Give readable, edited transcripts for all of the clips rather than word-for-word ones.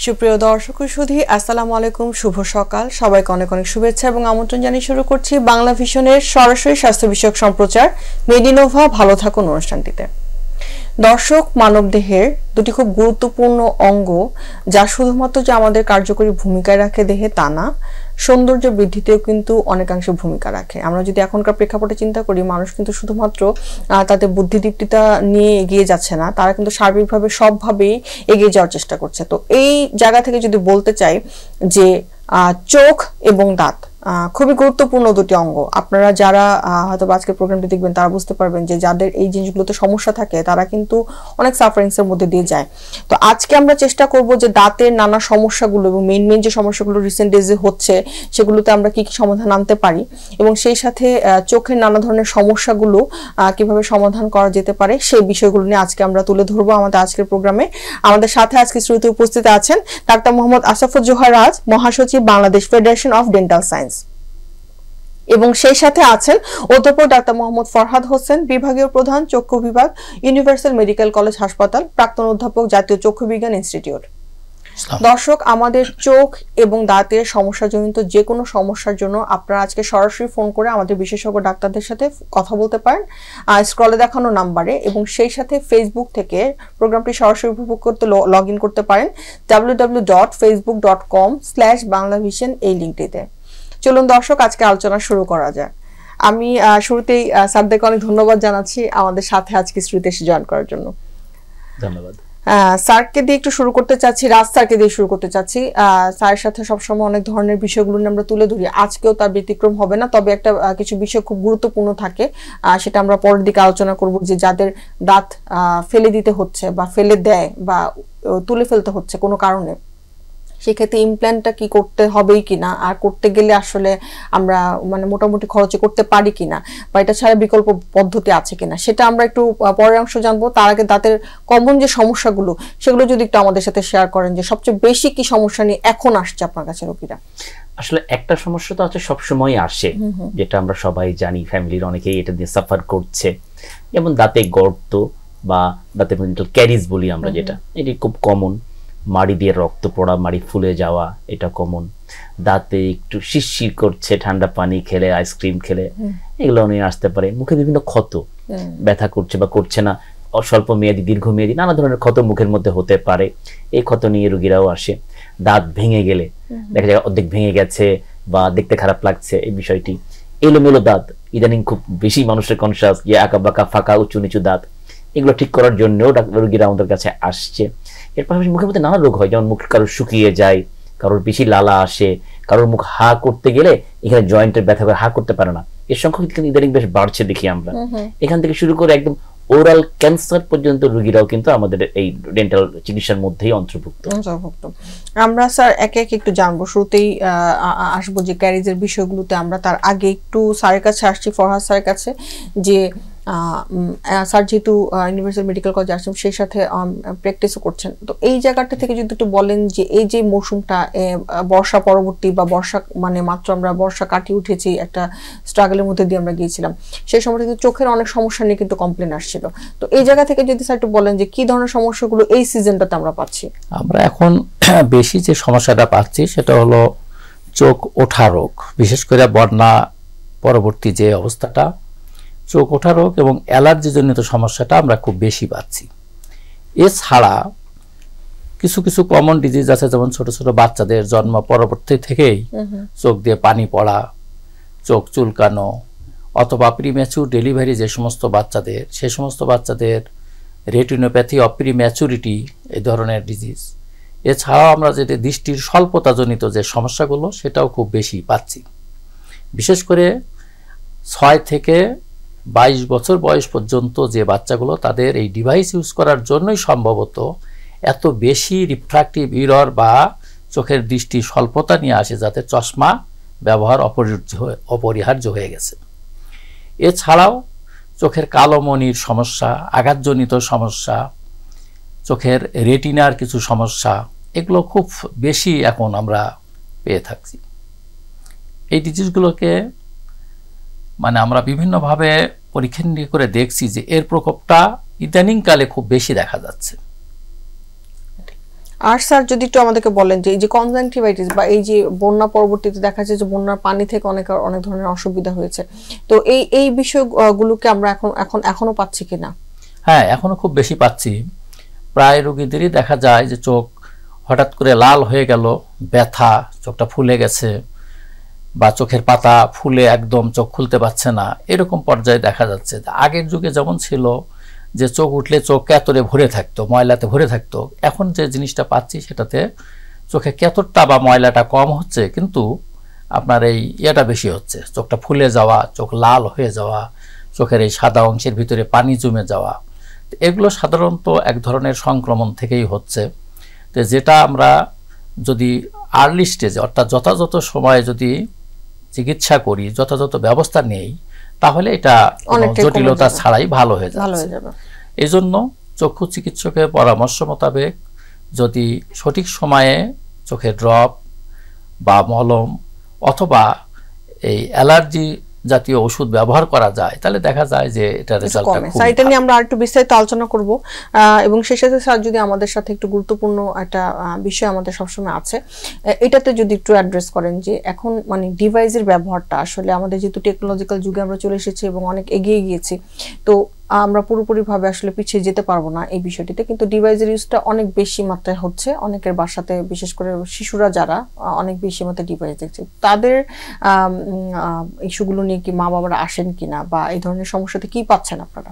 সুপ্রিয় দর্শক ও সুধী আসসালামু আলাইকুম, শুভ সকাল। সবাইকে অনেক অনেক শুভেচ্ছা এবং আমন্ত্রণ জানিয়ে শুরু করছি বাংলা ভিশনের সরাসরি স্বাস্থ্য বিষয়ক সম্প্রচার মেডিনোভা ভালো থাকুন অনুষ্ঠানটিতে। দর্শক, মানবদেহের দুটি খুব গুরুত্বপূর্ণ অঙ্গ যা শুধুমাত্র যে আমাদের কার্যকরী ভূমিকায় রাখে দেহে তা না, সৌন্দর্য বৃদ্ধিতেও কিন্তু অনেকাংশে ভূমিকা রাখে। আমরা যদি এখনকার প্রেক্ষাপটে চিন্তা করি, মানুষ কিন্তু শুধুমাত্র তাদের বুদ্ধিদীপ্তিতা নিয়ে এগিয়ে যাচ্ছে না, তারা কিন্তু সার্বিকভাবে সবভাবেই এগিয়ে যাওয়ার চেষ্টা করছে। তো এই জায়গা থেকে যদি বলতে চাই যে চোখ এবং দাঁত খুবই গুরুত্বপূর্ণ দুটি অঙ্গ। আপনারা যারা হয়তো আজকের প্রোগ্রামটি দেখবেন তারা বুঝতে পারবেন যে যাদের এই জিনিসগুলোতে সমস্যা থাকে তারা কিন্তু অনেক সাফারিংস এর মধ্যে দিয়ে যায়। তো আজকে আমরা চেষ্টা করব যে দাঁতের নানা সমস্যাগুলো এবং মেইন যে সমস্যাগুলো রিসেন্ট ডেজে হচ্ছে সেগুলোতে আমরা কি কি সমাধান আনতে পারি এবং সেই সাথে চোখের নানা ধরনের সমস্যাগুলো কিভাবে সমাধান করা যেতে পারে সেই বিষয়গুলো নিয়ে আজকে আমরা তুলে ধরবো আমাদের আজকের প্রোগ্রামে। আমাদের সাথে আজকে শ্রুতি উপস্থিত আছেন ডাক্তার মোহাম্মদ আসাফুজ্জোহা রাজ, মহাসচিব Bangladesh federation of dental science, এবং সেই সাথে আছেন অধ্যাপক ডাক্তার মোহাম্মদ ফরহাদ হোসেন, বিভাগীয় প্রধান চক্ষু বিভাগ, ইউনিভার্সাল মেডিকেল কলেজ হাসপাতাল, প্রাক্তন অধ্যাপক জাতীয় চক্ষু বিজ্ঞান ইনস্টিটিউট। দর্শক, আমাদের চোখ এবং দাঁতের সমস্যাজনিত যে কোনো সমস্যার জন্য আপনারা আজকে সরাসরি ফোন করে আমাদের বিশেষজ্ঞ ডাক্তারদের সাথে কথা বলতে পারেন স্ক্রলে দেখানো নাম্বারে, এবং সেই সাথে ফেসবুক থেকে প্রোগ্রামটি সরাসরি উপভোগ করতে লগ ইন করতে পারেন www.facebook.com/banglavision এই লিঙ্কটিতে। চলুন দর্শক, আজকে আলোচনা শুরু করা যায়। আমি শুরুতেই স্যারদেরকে অনেক ধন্যবাদ জানাচ্ছি আমাদের সাথে আজকে শ্রুতি এসে জয়েন করার জন্য। ধন্যবাদ। স্যারকে দিয়ে একটু শুরু করতে চাচ্ছি, রাজ স্যারকে দিয়ে শুরু করতে চাচ্ছি। স্যারের সাথে সবসময় অনেক ধরনের বিষয়গুলো নিয়ে আমরা তুলে ধরি, আজকেও তার ব্যতিক্রম হবে না। তবে একটা কিছু বিষয় খুব গুরুত্বপূর্ণ থাকে, সেটা আমরা পরের দিকে আলোচনা করব, যে যাদের দাঁত ফেলে দিতে হচ্ছে বা ফেলে দেয় বা তুলে ফেলতে হচ্ছে কোনো কারণে, সেক্ষেত্রে ইমপ্ল্যান্টটা কি করতে হবেই কিনা, আর করতে গেলে আসলে আমরা মানে মোটামুটি খরচে করতে পারি কিনা, বা এটা ছাড়া বিকল্প পদ্ধতি আছে কিনা, সেটা আমরা একটু পরের অংশ জানবো। তার আগে দাঁতের কমন যে সমস্যাগুলো সেগুলো যদি একটু আমাদের সাথে শেয়ার করেন, যে সবচেয়ে বেশি কি সমস্যা নিয়ে এখন আসছে আপনার কাছে রোগীরা? আসলে একটা সমস্যা তো আছে, সবসময় আসে, যেটা আমরা সবাই জানি, ফ্যামিলির অনেকেই এটা দিয়ে সাফার করছে, যেমন দাঁতে গর্ত বা দাঁতে ক্যারিজ বলি আমরা, যেটা এটি খুব কমন। মাড়ি দিয়ে রক্ত পড়া, মাড়ি ফুলে যাওয়া, এটা কমন। দাঁতে একটু শিরশির করছে ঠান্ডা পানি খেলে, আইসক্রিম খেলে, এগুলো নিয়ে আসতে পারে। মুখে বিভিন্ন ক্ষত, ব্যথা করছে বা করছে না, স্বল্প মেয়াদি দীর্ঘমেয়াদী নানা ধরনের ক্ষত মুখের মধ্যে হতে পারে, এই ক্ষত নিয়ে রোগীরাও আসে। দাঁত ভেঙে গেলে দেখা যায় অর্ধেক ভেঙে গেছে বা দেখতে খারাপ লাগছে, এই বিষয়টি। এলোমেলো দাঁত, ইদানিং খুব বেশি মানুষের কনসাস, যে আঁকা বাঁকা ফাঁকা উঁচু নিচু দাঁত, এগুলো ঠিক করার জন্যও রোগীরা আমাদের কাছে আসছে। এর পাশাপাশি মুখের মধ্যে নানা রোগ হয়, যেমন মুখ কারোর শুকিয়ে যায়, কারোর বেশি লালা আসে, কারোর মুখ হা করতে গেলে এখানে জয়েন্টের ব্যথা করে হা করতে পারে না, এর সংখ্যা কিন্তু ইদানিং বেশ বাড়ছে দেখি আমরা। এখান থেকে শুরু করে একদম ওরাল ক্যান্সার পর্যন্ত রোগীরাও কিন্তু আমাদের এই ডেন্টাল চিকিৎসার মধ্যেই অন্তর্ভুক্ত। আমরা স্যার একে একে একটু জানবো, শুরুতেই আসবো যে ক্যারিজের বিষয়গুলোতে। আমরা তার আগে একটু স্যারের কাছে আসছি, ফরহাদ স্যারের কাছে, যে স্যার যেহেতু ইউনিভার্সাল মেডিকেল কলেজ আসছেন, সেই সাথে প্র্যাকটিসও করছেন, তো এই জায়গাটা থেকে যদি একটু বলেন যে এই যে মৌসুমটা বর্ষা পরবর্তী বা বর্ষা মানে মাত্র আমরা বর্ষা কাটিয়ে উঠেছি, একটা স্ট্রাগলের মধ্যে দিয়ে আমরা গিয়েছিলাম, সেই সময় কিন্তু চোখের অনেক সমস্যা নিয়ে কিন্তু কমপ্লেন আসছিল। তো এই জায়গা থেকে যদি স্যার একটু বলেন যে কি ধরনের সমস্যাগুলো এই সিজনটাতে আমরা পাচ্ছি? আমরা এখন বেশি যে সমস্যাটা পাচ্ছি সেটা হলো চোখ ওঠা রোগ, বিশেষ করে বন্যা পরবর্তী যে অবস্থাটা, চোখ ওঠা রোগ এবং অ্যালার্জিজনিত সমস্যাটা আমরা খুব বেশি পাচ্ছি। এছাড়া কিছু কিছু কমন ডিজিজ আছে, যেমন ছোট ছোট বাচ্চাদের জন্ম পরবর্তী থেকেই চোখ দিয়ে পানি পড়া, চোখ চুলকানো, অথবা প্রিম্যাচুর ডেলিভারি যে সমস্ত বাচ্চাদের, সে সমস্ত বাচ্চাদের রেটিনোপ্যাথি অফ প্রিম্যাচুরিটি, এই ধরনের ডিজিজ। এছাড়াও আমরা যেটা দৃষ্টির স্বল্পতাজনিত যে সমস্যাগুলো সেটাও খুব বেশি পাচ্ছি। বিশেষ করে 6 থেকে 22 বছর বয়স পর্যন্ত যে বাচ্চাগুলো, তাদের এই ডিভাইস ইউজ করার জন্যই সম্ভবত এত বেশি রিফ্র্যাক্টিভ এরর বা চোখের দৃষ্টি স্বল্পতা নিয়ে আসে, যাতে চশমা ব্যবহার অপরিহার্য হয়ে গেছে। এছাড়াও চোখের কালো মনির সমস্যা, আঘাতজনিত সমস্যা, চোখের রেটিনার কিছু সমস্যা, এগুলো খুব বেশি এখন আমরা পেয়ে থাকছি। এই ডিজিজগুলোকে মানে আমরা বিভিন্নভাবে পরীক্ষা নিরীক্ষা করে দেখছি যে এর প্রকোপটা ইদানিংকালে খুব বেশি দেখা যাচ্ছে। আর স্যার যদি একটু আমাদেরকে বলেন যে এই যে কনজাংটিভাইটিস বা এই যে বন্যা পরবর্তীতে দেখা যায় যে বন্যার পানি থেকে অনেক ধরনের অসুবিধা হয়েছে, তো এই বিষয়গুলোকে আমরা এখনো পাচ্ছি কিনা? হ্যাঁ, এখনো খুব বেশি পাচ্ছি। প্রায় রোগীদেরই দেখা যায় যে চোখ হঠাৎ করে লাল হয়ে গেল, ব্যথা, চোখটা ফুলে গেছে, বা চোখের পাতা ফুলে একদম চোখ খুলতে পারছে না, এরকম পর্যায়ে দেখা যাচ্ছে। আগের যুগে যেমন ছিল যে চোখ উঠলে চোখ ক্যাতরে ভরে থাকতো, ময়লাতে ভরে থাকতো, এখন যে জিনিসটা পাচ্ছি সেটাতে চোখে ক্যাতরটা বা ময়লাটা কম হচ্ছে, কিন্তু আপনার এই ইয়েটা বেশি হচ্ছে, চোখটা ফুলে যাওয়া, চোখ লাল হয়ে যাওয়া, চোখের এই সাদা অংশের ভিতরে পানি জমে যাওয়া, এগুলো সাধারণত এক ধরনের সংক্রমণ থেকেই হচ্ছে। তো যেটা আমরা যদি আর্লি স্টেজে অর্থাৎ যথাযথ সময়ে যদি চিকিৎসা করি, যথাযথ ব্যবস্থা নেই, তাহলে এটা জটিলতা ছাড়াই ভালো হয়ে যাবে। এই জন্য চক্ষু চিকিৎসকের পরামর্শ মোতাবেক যদি সঠিক সময়ে চোখে ড্রপ বা মলম অথবা এই অ্যালার্জি জাতীয় ওষুধ ব্যবহার করা যায়, তাহলে দেখা যায় যে এটা রেজাল্টটা খুব ভালো। এটা নিয়ে আমরা আরেকটু বিস্তারিত আলোচনা করব, এবং সেই সাথে স্যার যদি আমাদের সাথে একটু গুরুত্বপূর্ণ একটা বিষয় আমাদের সবসময় আছে, এটাতে যদি একটু অ্যাড্রেস করেন যে এখন মানে ডিভাইসের ব্যবহারটা আসলে আমাদের যেহেতু টেকনোলজিক্যাল যুগে আমরা চলে এসেছি এবং অনেক এগিয়ে গিয়েছি, তো আমরা পুরোপুরিভাবে আসলে পিছিয়ে যেতে পারবো না এই বিষয়টিতে, কিন্তু ডিভাইসের ইউজটা অনেক বেশি মাত্রায় হচ্ছে অনেকের বাসাতে, বিশেষ করে শিশুরা যারা অনেক বেশি মাত্রায় ডিভাইস দেখছে, তাদের ইস্যুগুলো নিয়ে কি মা বাবারা আসেন কিনা বা এই ধরনের সমস্যাতে কি পাচ্ছেন আপনারা?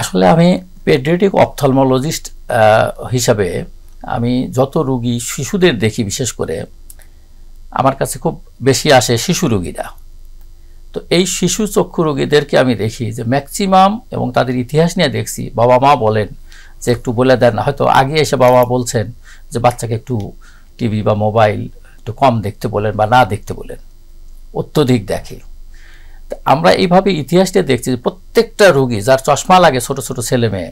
আসলে আমি পেডিয়াট্রিক অপথলমোলজিস্ট হিসাবে আমি যত রোগী শিশুদের দেখি, বিশেষ করে আমার কাছে খুব বেশি আসে শিশু রোগীরা। তো এই শিশু চক্ষু রোগীদেরকে আমি দেখি যে ম্যাক্সিমাম, এবং তাদের ইতিহাস নিয়ে দেখছি, বাবা মা বলেন যে একটু বলে দেন, হয়তো আগে এসে বাবা বলছেন যে বাচ্চাকে একটু টিভি বা মোবাইল একটু কম দেখতে বলেন বা না দেখতে বলেন, অত্যধিক দেখে। আমরা এইভাবে ইতিহাস নিয়ে দেখছি যে প্রত্যেকটা রোগী যার চশমা লাগে, ছোট ছোট ছেলে মেয়ে,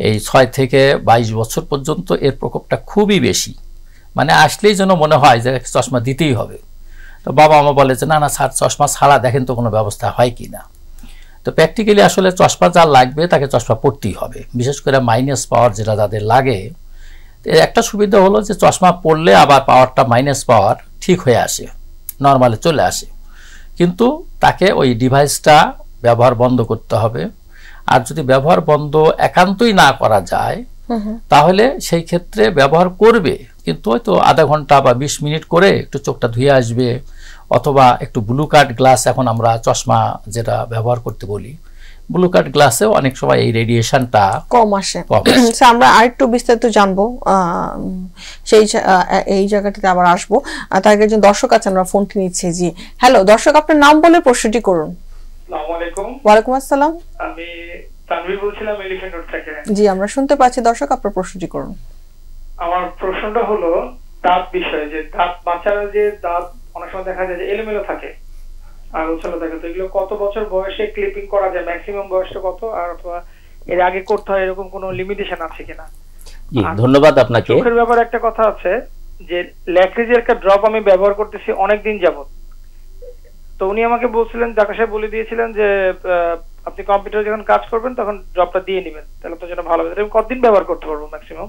এই 6 থেকে 22 বছর পর্যন্ত এর প্রকোপটা খুবই বেশি। মানে আসলেই যেন মনে হয় যে চশমা দিতেই হবে। তো বাবা মা বলে যে না না স্যার, চশমা ছাড়া দেখেন তো কোনো ব্যবস্থা হয় কি না। তো প্র্যাকটিক্যালি আসলে চশমা যার লাগবে তাকে চশমা পড়তেই হবে, বিশেষ করে মাইনাস পাওয়ার যেটা যাদের লাগে। এর একটা সুবিধা হলো যে চশমা পড়লে আবার পাওয়ারটা, মাইনাস পাওয়ার ঠিক হয়ে আসে, নর্মালে চলে আসে, কিন্তু তাকে ওই ডিভাইসটা ব্যবহার বন্ধ করতে হবে। আর যদি ব্যবহার বন্ধ একান্তই না করা যায়, তাহলে সেই ক্ষেত্রে ব্যবহার করবে, কিন্তু হয়তো আধা ঘন্টা বা 20 মিনিট করে একটু চোখটা ধুয়ে আসবে, অথবা একটু ব্লু কাট গ্লাস, এখন আমরা চশমা যেটা ব্যবহার করতে বলি, ব্লু কাট গ্লাসেও অনেক সময় এই রেডিয়েশনটা কম আসে। আমরা আরেকটু বিস্তারিত জানবো, এই জায়গাটিতে আবার আসবো। তার আগে একজন দর্শক আছে, আমরা ফোনটি নিচ্ছি। জি হ্যালো দর্শক, আপনার নাম বলে প্রশ্নটি করুন। আসসালামু আলাইকুম। ওয়ালাইকুম আসসালাম। আমি তানভীর বলছিলাম এলিফ্যান্ট রোড থেকে। জি আমরা শুনতে পাচ্ছি দর্শক, আপনার প্রশ্নটি করুন। আমার প্রশ্নটা হলো দাঁত বিষয়ে, যে দাঁত, বাচ্চারা যে দাঁত অনেক সময় দেখা যায় যে এলোমেলো থাকে আর উছালো থাকে, তো এগুলো কত বছর বয়সে ক্লিপিং করা যায়, ম্যাক্সিমাম বয়সটা কত, আর অথবা এর আগে করতে হয়, এরকম কোনো লিমিটেশন আছে কিনা? জি ধন্যবাদ আপনাকে। চোখের ব্যাপারে একটা কথা আছে যে ল্যাক্রিজের একটা ড্রপ আমি ব্যবহার করতেছি অনেক দিন যাবত, তো উনি আমাকে বলছিলেন, ডাক্তার সাহেব বলে দিয়েছিলেন যে আপনি কম্পিউটারে যখন কাজ করবেন তখন ড্রপটা দিয়ে নেবেন, তাহলে তো যেটা ভালো হবে। আমি কতদিন ব্যবহার করতে পারবো ম্যাক্সিমাম?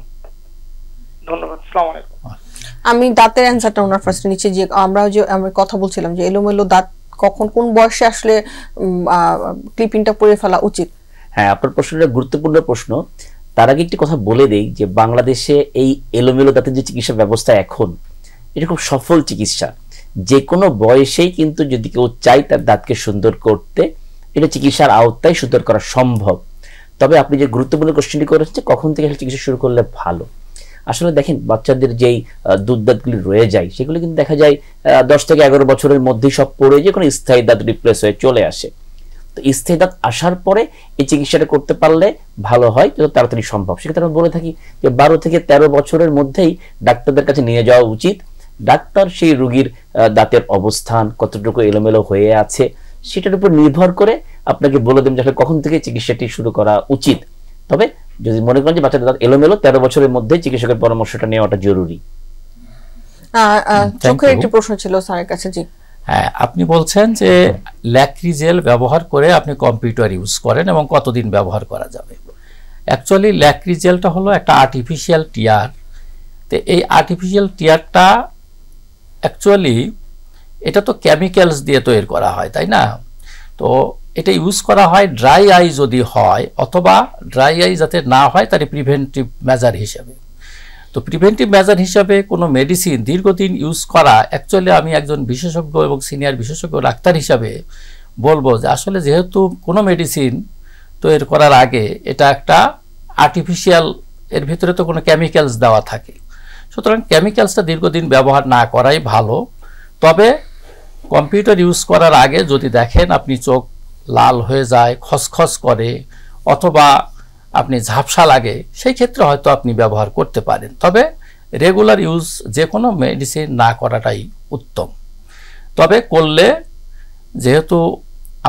ধন্যবাদ, আসসালামু আলাইকুম। আমি দাঁতের অ্যানসারটা ওনার ফার্স্টে নিচে, যে আমরা কথা বলছিলাম যে এলোমেলো দাঁত কখন কোন বয়সে আসলে ক্লিপিংটা পরে ফেলা উচিত। হ্যাঁ, আপনার প্রশ্নটা গুরুত্বপূর্ণ প্রশ্ন। তার আগে একটি কথা বলে দেই যে বাংলাদেশে এই এলোমেলো দাঁতের যে চিকিৎসা ব্যবস্থা এখন, এটা খুব সফল চিকিৎসা। যে কোনো বয়সেই কিন্তু যদি কেউ চায় তার দাঁতকে সুন্দর করতে, এটা চিকিৎসার আওতায় সুন্দর করা সম্ভব। তবে আপনি যে গুরুত্বপূর্ণ কোশ্চেনটি করেছেন, কখন থেকে চিকিৎসা শুরু করলে ভালো, আসলে দেখেন বাচ্চাদের যেই দুধ দাঁতগুলি রয়ে যায় সেগুলো কিন্তু দেখা যায় 10 থেকে 11 বছরের মধ্যেই সব পড়ে যে কোনো স্থায়ী দাঁত রিপ্লেস হয়ে চলে আসে। তো স্থায়ী দাঁত আসার পরে এই চিকিৎসাটা করতে পারলে ভালো হয়, যত তাড়াতাড়ি সম্ভব। সেক্ষেত্রে আমরা বলে থাকি যে 12 থেকে 13 বছরের মধ্যেই ডাক্তারদের কাছে নিয়ে যাওয়া উচিত। ডাক্তার সেই রোগীর দাঁতের অবস্থান কতটুকু এলোমেলো হয়ে আছে সেটার উপর নির্ভর করে আপনাকে বলে দেবেন যে কখন থেকে চিকিৎসাটি শুরু করা উচিত। তবে যদি মনে করেন যে বাচ্চাদের দাঁত এলোমেলো, 13 বছরের মধ্যে চিকিৎসকের পরামর্শটা নেওয়াটা জরুরি। চোখের একটি প্রশ্ন ছিল স্যারের কাছে। জি হ্যাঁ, আপনি বলছেন যে ল্যাক্রিজেল ব্যবহার করে আপনি কম্পিউটার ইউজ করেন এবং কতদিন ব্যবহার করা যাবে। অ্যাকচুয়ালি ল্যাক্রিজেলটা হলো একটা আর্টিফিশিয়াল টিয়ার, তো এই আর্টিফিশিয়াল টিয়ারটা অ্যাকচুয়ালি এটা তো কেমিক্যালস দিয়ে তৈরি করা হয়, তাই না? তো এটা ইউজ করা হয় ড্রাই আই যদি হয়, অথবা ড্রাই আই যাতে না হয় তার প্রিভেন্টিভ মেজার হিসেবে। তো প্রিভেন্টিভ মেজার হিসাবে কোনো মেডিসিন দীর্ঘদিন ইউজ করা, অ্যাকচুয়ালি আমি একজন বিশেষজ্ঞ এবং সিনিয়র বিশেষজ্ঞ ডাক্তার হিসাবে বলবো যে আসলে যেহেতু কোনো মেডিসিন তৈরি করার আগে এটা একটা আর্টিফিশিয়াল, এর ভিতরে তো কোনো কেমিক্যালস দেওয়া থাকে, সুতরাং কেমিক্যালসটা দীর্ঘদিন ব্যবহার না করাই ভালো। তবে কম্পিউটার ইউজ করার আগে যদি দেখেন আপনি চোখ লাল হয়ে যায়, খসখস করে, অথবা আপনি ঝাপসা লাগে, সেই ক্ষেত্রে হয়তো আপনি ব্যবহার করতে পারেন। তবে রেগুলার ইউজ যে কোনো মেডিসিন না করাটাই উত্তম। তবে করলে, যেহেতু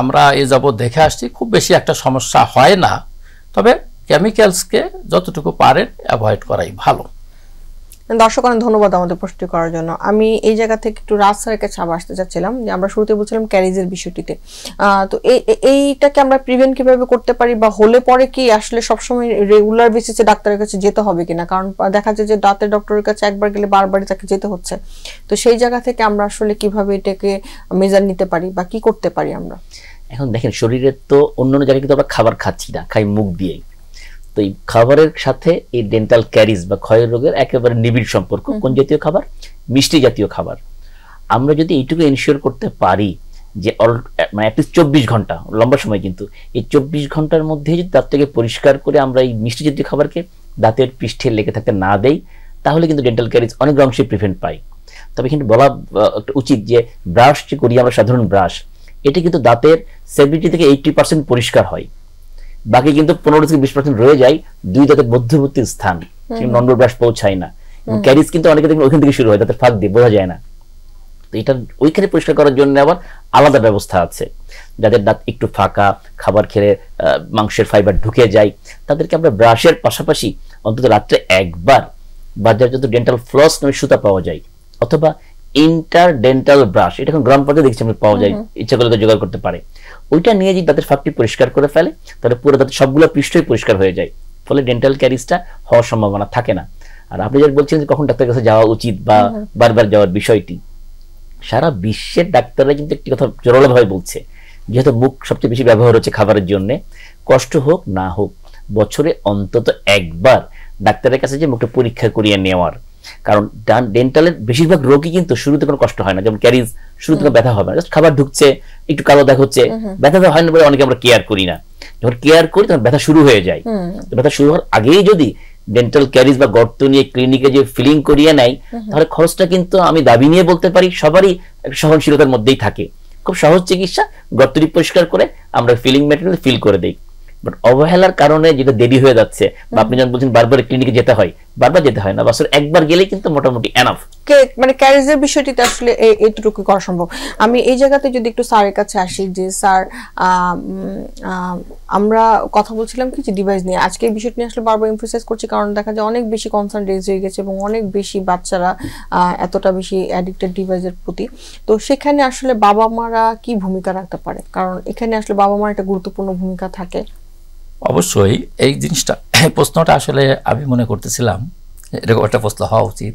আমরা এ যাবৎ দেখে আসছি, খুব বেশি একটা সমস্যা হয় না। তবে কেমিক্যালসকে যতটুকু পারেন অ্যাভয়েড করাই ভালো। দর্শক অনেক ধন্যবাদ আমাদের প্রশ্নটি করার জন্য। আমি এই জায়গা থেকে একটু রাজ স্যারের কাছে আবার আসতে চাচ্ছিলাম যে আমরা শুরুতে বলছিলাম ক্যারিজের বিষয়টিতে, তো এইটাকে আমরা প্রিভেন্ট কিভাবে করতে পারি, বা হলে পরে কি আসলে সবসময় রেগুলার বেসিসে ডাক্তারের কাছে যেতে হবে কিনা? কারণ দেখা যায় যে দাঁতের ডক্টরের কাছে একবার গেলে বারবারই তাকে যেতে হচ্ছে। তো সেই জায়গা থেকে আমরা আসলে কিভাবে এটাকে মেজার নিতে পারি বা কি করতে পারি আমরা? এখন দেখেন, শরীরের তো অন্যান্য জায়গায় কিন্তু আমরা খাবার খাচ্ছি না, খাই মুখ দিয়েই। তো এই খাবারের সাথে এই ডেন্টাল ক্যারিজ বা ক্ষয়ের রোগের একেবারে নিবিড় সম্পর্ক। কোন জাতীয় খাবার? মিষ্টি জাতীয় খাবার। আমরা যদি এইটুকু এনশিওর করতে পারি যে মানে অ্যাটলিস্ট 24 ঘন্টা, লম্বা সময় কিন্তু, এই 24 ঘন্টার মধ্যে যদি দাঁতটাকে পরিষ্কার করে আমরা এই মিষ্টি জাতীয় খাবারকে দাঁতের পৃষ্ঠে লেগে থাকতে না দেই, তাহলে কিন্তু ডেন্টাল ক্যারিজ অনেক অংশে প্রিভেন্ট পাই। তবে কিন্তু বলা উচিত যে ব্রাশ যে করি আমরা, সাধারণ ব্রাশ, এটা কিন্তু দাঁতের 70 থেকে 80% পরিষ্কার হয়, বাকি কিন্তু 15 থেকে 20% রয়ে যায় দুই দাঁতের মধ্যবর্তী স্থান, নম্বর ব্রাশ পৌঁছায় না। ক্যারিজ কিন্তু অনেকে দেখবেন ওইখান থেকে শুরু হয়, দাঁতের ফাঁক দিয়ে, বোঝা যায় না। তো এটা ওইখানে পরিষ্কার করার জন্য আবার আলাদা ব্যবস্থা আছে। যাদের দাঁত একটু ফাঁকা, খাবার খেলে মাংসের ফাইবার ঢুকে যায়, তাদেরকে আমরা ব্রাশের পাশাপাশি অন্তত রাত্রে একবার বাজারে যত ডেন্টাল ফ্লস নামে সুতা পাওয়া যায়, অথবা ইন্টার ডেন্টাল ব্রাশ, এটা এখন গ্রাম পর্যায়ে দেখছি আমরা পাওয়া যায়, ইচ্ছা করলে তো জোগাড় করতে পারে, ওইটা নিয়ে যদি দাঁতের ফাঁকটি পরিষ্কার করে ফেলে, তাহলে পুরো দাঁতের সবগুলো পৃষ্ঠই পরিষ্কার হয়ে যায়, ফলে ডেন্টাল ক্যারিজটা হওয়ার সম্ভাবনা থাকে না। আর আপনি যেটা বলছেন যে কখন ডাক্তারের কাছে যাওয়া উচিত বা বারবার যাওয়ার বিষয়টি, সারা বিশ্বের ডাক্তাররা কিন্তু একটি কথা জোরালোভাবে বলছে, যেহেতু মুখ সবচেয়ে বেশি ব্যবহার হচ্ছে খাবারের জন্য, কষ্ট হোক না হোক বছরে অন্তত একবার ডাক্তারের কাছে যে মুখটা পরীক্ষা করিয়ে নেওয়ার। কারণ ডেন্টালের বেশিরভাগ রোগী কিন্তু শুরুতে কোনো কষ্ট হয় না, যেমন ক্যারিজ শুরুতে কোনো ব্যথা হবে না, জাস্ট খাবার ঢুকছে, একটু কালো দাগ হচ্ছে, ব্যথা হয় না বলে অনেকে আমরা কেয়ার করি না। যখন কেয়ার করি তখন ব্যথা শুরু হয়ে যায়। ব্যথা শুরু হওয়ার আগেই যদি ডেন্টাল ক্যারিজ বা গর্ত নিয়ে ক্লিনিকে যে ফিলিং করিয়ে নেয়, তাহলে খরচটা কিন্তু আমি দাবি নিয়ে বলতে পারি সবারই সহনশীলতার মধ্যেই থাকে। খুব সহজ চিকিৎসা, গর্তটি পরিষ্কার করে আমরা ফিলিং ম্যাটেরিয়াল ফিল করে দিই। বাট অবহেলার কারণে যেটা দেরি হয়ে যাচ্ছে, বা আপনি যখন বলছেন বারবার ক্লিনিকে যেতে হয়, বারবার যেতে হয় না, বছর একবার গেলেই কিন্তু মোটামুটি এনাফ। মানে ক্যারিজের বিষয়টিতে আসলে এইটুকু করা সম্ভব। আমি এই জায়গাতে যদি একটু স্যারের কাছে আসি, যে স্যার আমরা কথা বলছিলাম কিছু ডিভাইস নিয়ে, আজকে এই বিষয়টি নিয়ে আসলে বারবার এমফাসাইজ করছি, কারণ দেখা যায় অনেক বেশি কনসার্ন রেজ হয়ে গেছে এবং অনেক বেশি বাচ্চারা এতটা বেশি অ্যাডিক্টেড ডিভাইসের প্রতি। তো সেখানে আসলে বাবা মারা কি ভূমিকা রাখতে পারে? কারণ এখানে আসলে বাবা মার একটা গুরুত্বপূর্ণ ভূমিকা থাকে। অবশ্যই এই জিনিসটা, প্রশ্নটা আসলে আমি মনে করতেছিলাম এরকম একটা প্রশ্ন হওয়া উচিত।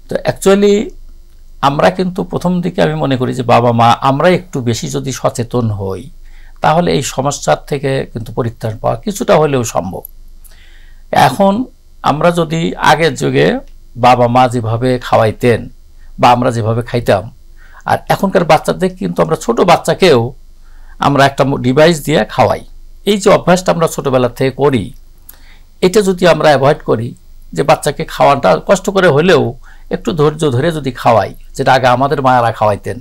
তো অ্যাকচুয়ালি আমরা কিন্তু প্রথম দিকে আমি মনে করি যে বাবা মা আমরা একটু বেশি যদি সচেতন হই, তাহলে এই সমস্যার থেকে কিন্তু পরিত্রাণ পাওয়া কিছুটা হলেও সম্ভব। এখন আমরা যদি আগের যুগে বাবা মা যেভাবে খাওয়াইতেন বা আমরা যেভাবে খাইতাম, আর এখনকার বাচ্চাদের কিন্তু আমরা ছোট বাচ্চাকেও আমরা একটা ডিভাইস দিয়ে খাওয়াই, এই যে অভ্যাসটা আমরা ছোটবেলা থেকে করি, এটা যদি আমরা অ্যাভয়েড করি, যে বাচ্চাকে খাওয়াটা কষ্ট করে হলেও একটু ধৈর্য ধরে যদি খাওয়াই, যেটা আগে আমাদের মায়েরা খাওয়াইতেন,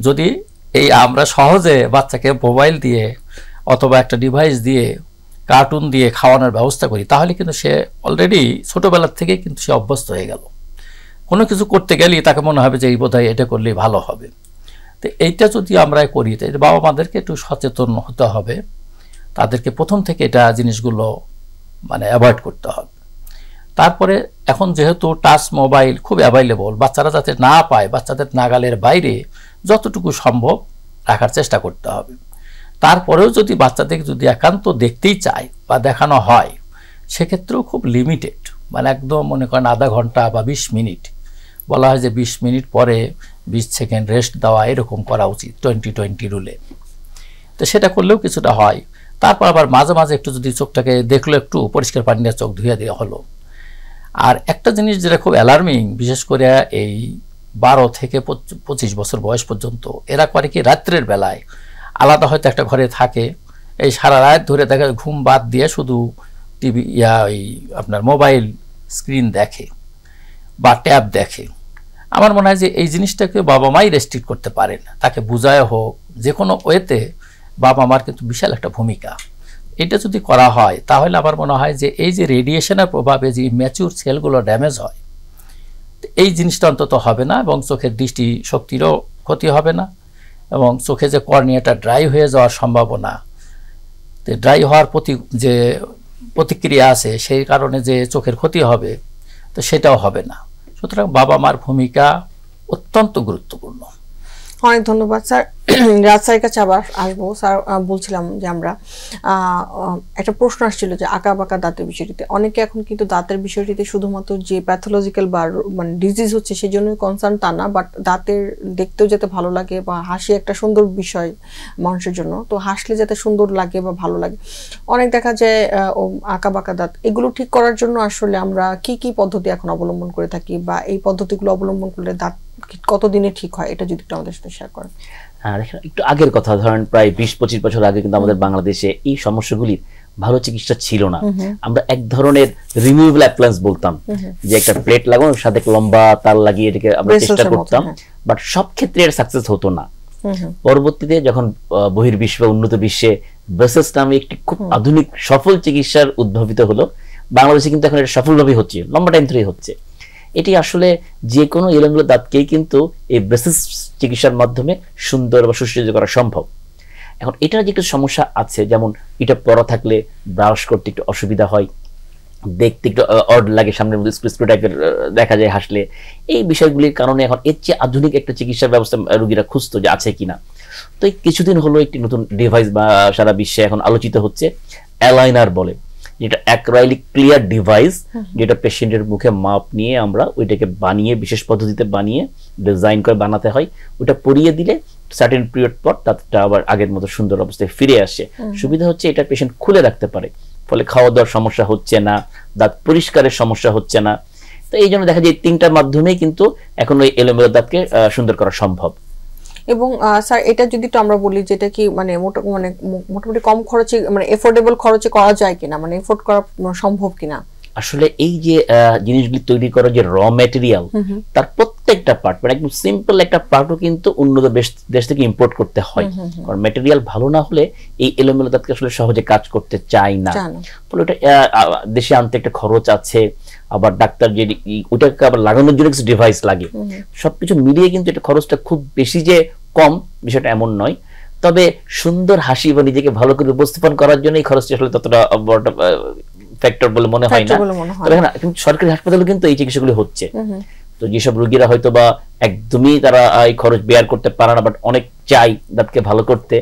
যদি এই আমরা সহজে বাচ্চাকে মোবাইল দিয়ে অথবা একটা ডিভাইস দিয়ে, কার্টুন দিয়ে খাওয়ানোর ব্যবস্থা করি, তাহলে কিন্তু সে অলরেডি ছোটবেলার থেকে কিন্তু সে অভ্যস্ত হয়ে গেল। কোনো কিছু করতে গেলেই তাকে মনে হবে যে এই বোধহয় এটা করলেই ভালো হবে। তো এইটা যদি আমরা করি, তাই বাবা মাদেরকে একটু সচেতন হতে হবে, তাদেরকে প্রথম থেকে এটা জিনিসগুলো মানে অ্যাভয়েড করতে হবে। তারপরে এখন যেহেতু টাচ মোবাইল খুব অ্যাভেলেবল, বাচ্চারা যাতে না পায়, বাচ্চাদের নাগালের বাইরে যতটুকু সম্ভব রাখার চেষ্টা করতে হবে। তারপরেও যদি বাচ্চাদের যদি একান্ত দেখতেই চায় বা দেখানো হয়, সেক্ষেত্রেও খুব লিমিটেড, মানে একদম মনে করেন আধা ঘন্টা বা 20 মিনিট, বলা হয় যে 20 মিনিট পরে 20 সেকেন্ড রেস্ট দেওয়া, এরকম করা উচিত 20-20 রুলে। তো সেটা করলেও কিছুটা হয়। তারপর আবার মাঝে মাঝে একটু যদি চোখটাকে দেখলো, একটু পরিষ্কার পানি দিয়ে চোখ ধুয়ে দেওয়া হলো। আর একটা জিনিস যেটা খুব অ্যালার্মিং, বিশেষ করে এই 12 থেকে 25 বছর বয়স পর্যন্ত, এরা করে কি রাত্রের বেলায় আলাদা হয়তো একটা ঘরে থাকে, এই সারা রাত ধরে দেখা ঘুম বাদ দিয়ে শুধু টিভি ওই আপনার মোবাইল স্ক্রিন দেখে বা ট্যাব দেখে। আমার মনে হয় যে এই জিনিসটাকে বাবা মাই রেস্ট্রিক্ট করতে পারেন, তাকে বুঝায় হোক যে কোনো ওয়েতে বাবা মার কিন্তু বিশাল একটা ভূমিকা। এটা যদি করা হয় তাহলে আমার মনে হয় যে এই যে রেডিয়েশনের প্রভাবে যে ম্যাচিউর সেলগুলো ড্যামেজ হয়, এই জিনিসটা অন্তত হবে না, এবং চোখের দৃষ্টি শক্তিরও ক্ষতি হবে না, এবং চোখে যে কর্নিয়াটা ড্রাই হয়ে যাওয়ার সম্ভাবনা, ড্রাই হওয়ার যে প্রতিক্রিয়া আছে সেই কারণে যে চোখের ক্ষতি হবে, তো সেটাও হবে না। সুতরাং বাবা মার ভূমিকা অত্যন্ত গুরুত্বপূর্ণ। অনেক ধন্যবাদ স্যার। রাজ স্যারের কাছে আবার আসবো। স্যার, বলছিলাম যে আমরা একটা প্রশ্ন আসছিল যে আঁকা বাঁকা দাঁতের বিষয়টিতে, অনেকে এখন কিন্তু দাঁতের বিষয়টিতে শুধুমাত্র যে প্যাথোলজিক্যাল বা মানে ডিজিজ হচ্ছে সেই জন্য কনসার্ন তা না, বাট দাঁতের দেখতেও যাতে ভালো লাগে, বা হাসি একটা সুন্দর বিষয় মানুষের জন্য, তো হাসলে যাতে সুন্দর লাগে বা ভালো লাগে। অনেক দেখা যায় আঁকা বাঁকা দাঁত, এগুলো ঠিক করার জন্য আসলে আমরা কি কি পদ্ধতি এখন অবলম্বন করে থাকি, বা এই পদ্ধতিগুলো অবলম্বন করলে দাঁত কতদিনে ঠিক হয়, এটা যদি একটু আমাদের সাথে শেয়ার করেন। দেখেন, একটু আগের কথা ধরেন প্রায় 20-25 বছর আগে কিন্তু আমাদের বাংলাদেশে এই সমস্যাগুলির ভালো চিকিৎসা ছিল না। আমরা এক ধরনের রিমুভেবল অ্যাপ্লায়েন্স বলতাম, যে একটা প্লেট লাগানো সাথে লম্বা তার লাগিয়ে এটাকে আমরা চেষ্টা করতাম, বাট সব ক্ষেত্রে এটা সাকসেস হতো না। পরবর্তীতে যখন বহির্বিশ্বে উন্নত বিশ্বে ব্রেসেস নামে একটি খুব আধুনিক সফল চিকিৎসার উদ্ভাবিত হলো, বাংলাদেশে কিন্তু এখন এটা সফলভাবে হচ্ছে, লম্বা টাইম ধরেই হচ্ছে। এটি আসলে যে কোনো এলোমেলো দাঁতকেই কিন্তু এই ব্রেসেস চিকিৎসার মাধ্যমে সুন্দর বা সুসজ্জিত করা সম্ভব। এখন এটার যে একটু সমস্যা আছে, যেমন এটা পড়া থাকলে ব্রাশ করতে একটু অসুবিধা হয়, দেখতে একটু অড লাগে, সামনের মধ্যে স্ক্রু টাইপের দেখা যায় হাসলে। এই বিষয়গুলির কারণে এখন এর চেয়ে আধুনিক একটা চিকিৎসা ব্যবস্থা রোগীরা খুঁজতো যে আছে কিনা। তো এই কিছুদিন হলো একটি নতুন ডিভাইস বা সারা বিশ্বে এখন আলোচিত হচ্ছে, অ্যালাইনার বলে, যেটা অ্যাক্রাইলিক ক্লিয়ার ডিভাইস, যেটা পেশেন্টের মুখে মাপ নিয়ে আমরা ওইটাকে বানিয়ে বিশেষ পদ্ধতিতে বানিয়ে ডিজাইন করে বানাতে হয়। ওটা পরিয়ে দিলে সার্টেন পিরিয়ড পর দাঁতটা আবার আগের মতো সুন্দর অবস্থায় ফিরে আসে। সুবিধা হচ্ছে এটা পেশেন্ট খুলে রাখতে পারে, ফলে খাওয়া দাওয়ার সমস্যা হচ্ছে না, দাঁত পরিষ্কারের সমস্যা হচ্ছে না। তো এই জন্য দেখা যায় তিনটার মাধ্যমেই কিন্তু এখন ওই এলোমেলো দাঁতকে সুন্দর করা সম্ভব। এবং স্যার, এটা যদি তো আমরা বলি যেটা কি মানে মোটামুটি কম খরচে, মানে এফোর্ডেবল খরচে করা যায় কিনা, মানে এফোর্ড করা সম্ভব কিনা? আসলে এই যে জিনিসগুলি তৈরি করার যে র ম্যাটেরিয়াল, তার প্রত্যেকটা পার্ট, মানে একদম সিম্পল একটা পার্টও কিন্তু উন্নত দেশ থেকে ইম্পোর্ট করতে হয়, কারণ ম্যাটেরিয়াল ভালো না হলে এই এলোমেলো দাঁতকে আসলে সহজে কাজ করতে চায় না। ফলে ওটা দেশে আনতে একটা খরচ আছে, আবার ডাক্তার যে ওটাকে আবার লাগানোর জন্য কিছু ডিভাইস লাগে, সবকিছু মিলিয়ে কিন্তু এটা খরচটা খুব বেশি যে কম বিষয়টা এমন নয়। তবে সুন্দর হাসি বা নিজেকে ভালো করে উপস্থাপন করার জন্য এই খরচটা আসলে ততটা বড় ফ্যাক্টর বলে মনে হয় না। তবে হ্যাঁ, কিন্তু সরকারি হাসপাতালে কিন্তু এই চিকিৎসাগুলো হচ্ছে। তো যেসব রোগীরা হয়তো বা একদমই তারা এই খরচ বেয়ার করতে পারে না, বাট অনেক চাই দাঁতকে ভালো করতে,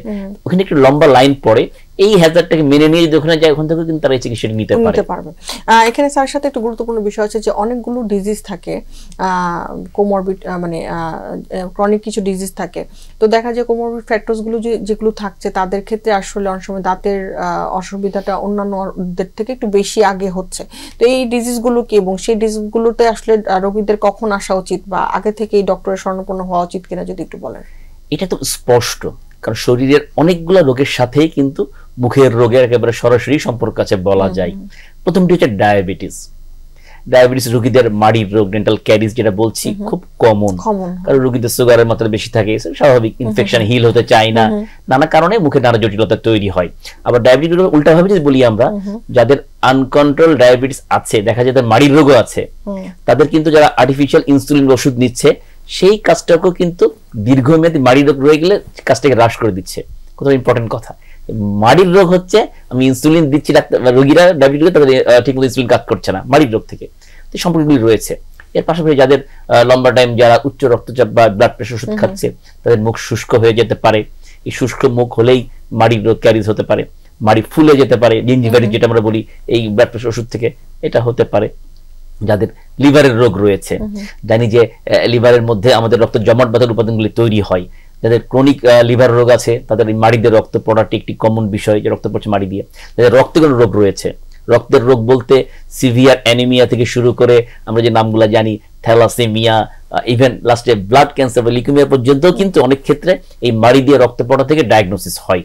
ওখানে একটু লম্বা লাইন পড়ে, এই হ্যাজার্ডটাকে মেনে নিয়ে যদি ওখানে যায়, ওখান থেকে কিন্তু তারা এই চিকিৎসাটা নিতে পারবে। এখানে স্যার সাথে একটা গুরুত্বপূর্ণ বিষয় আছে যে অনেকগুলো ডিজিজ থাকে, কোমরবিড মানে ক্রনিক কিছু ডিজিজ থাকে। তো দেখা যায় কোমরবিড ফ্যাক্টরস গুলো যেগুলো থাকছে তাদের ক্ষেত্রে আসলে অনেক সময় দাঁতের অসুবিধাটা অন্যান্যদের থেকে একটু বেশি আগে হচ্ছে। তো এই ডিজিজগুলো কি, এবং সেই ডিজিজগুলোতে আসলে রোগীদের কখন আসা উচিত, বা আগে থেকেই ডক্টরের শরণাপন্ন হওয়া উচিত কিনা যদি একটু বলেন। এটা তো স্পষ্ট, কারণ শরীরের অনেকগুলো রোগের সাথেই কিন্তু মুখের রোগের একেবারে সরাসরি সম্পর্ক আছে বলা যায়। প্রথমটি হচ্ছে ডায়াবেটিস। ডায়াবেটিস রোগীদের মাড়ির রোগ, ডেন্টাল ক্যারিজ যেটা বলছি, খুব কমন, কারণ রোগীদের সুগারের মাত্রা বেশি থাকে, স্বাভাবিক ইনফেকশন হিল হতে চায় না, নানা কারণে মুখে নানা জটিলতা তৈরি হয়। আবার ডায়াবেটিস উল্টা ভাবে যদি বলি আমরা, যাদের আনকন্ট্রোল ডায়াবেটিস আছে, দেখা যায় তাদের মাড়ির রোগও আছে, তাদের কিন্তু যারা আর্টিফিশিয়াল ইনসুলিন ওষুধ নিচ্ছে, সেই কাজটাকেও কিন্তু দীর্ঘমেয়াদী মাড়ির রোগ রয়ে গেলে কাজটাকে হ্রাস করে দিচ্ছে। কোথাও ইম্পর্টেন্ট কথা, মাড়ির রোগ হচ্ছে আমি ইনসুলিন দিচ্ছি, রোগীরা ডায়াবেটিস তাদের ঠিকমতো ইনসুলিন কাজ করছে না মাড়ির রোগ থেকে, তো সম্পর্কগুলি রয়েছে। এর পাশাপাশি যাদের লম্বা টাইম যারা উচ্চ রক্তচাপ বা ব্লাড প্রেশার ওষুধ খাচ্ছে, তাদের মুখ শুষ্ক হয়ে যেতে পারে। এই শুষ্ক মুখ হলেই মাড়ির রোগ ক্যারিজ হতে পারে, মাড়ি ফুলে যেতে পারে, জিঞ্জিভাইটিস যেটা আমরা বলি এই ব্লাড প্রেশার ওষুধ থেকে, এটা হতে পারে। যাদের লিভারের রোগ রয়েছে, জানি যে লিভারের মধ্যে আমাদের রক্ত জমাট বাঁধার উপাদানগুলি তৈরি হয়, যাদের ক্রনিক লিভার রোগ আছে তাদের মাড়ি দিয়ে রক্ত পড়াটি একটি কমন বিষয়, যে রক্ত পড়ছে মাড়ি দিয়ে। যাদের রক্তগণ রোগ রয়েছে, রক্তের রোগ বলতে সিভিয়ার অ্যানিমিয়া থেকে শুরু করে আমরা যে নামগুলো জানি, থ্যালাসেমিয়া, ইভেন লাস্টে ব্লাড ক্যান্সার বা লিউকেমিয়া পর্যন্ত কিন্তু অনেক ক্ষেত্রে এই মাড়ি দিয়ে রক্ত পড়া থেকে ডায়াগনোসিস হয়।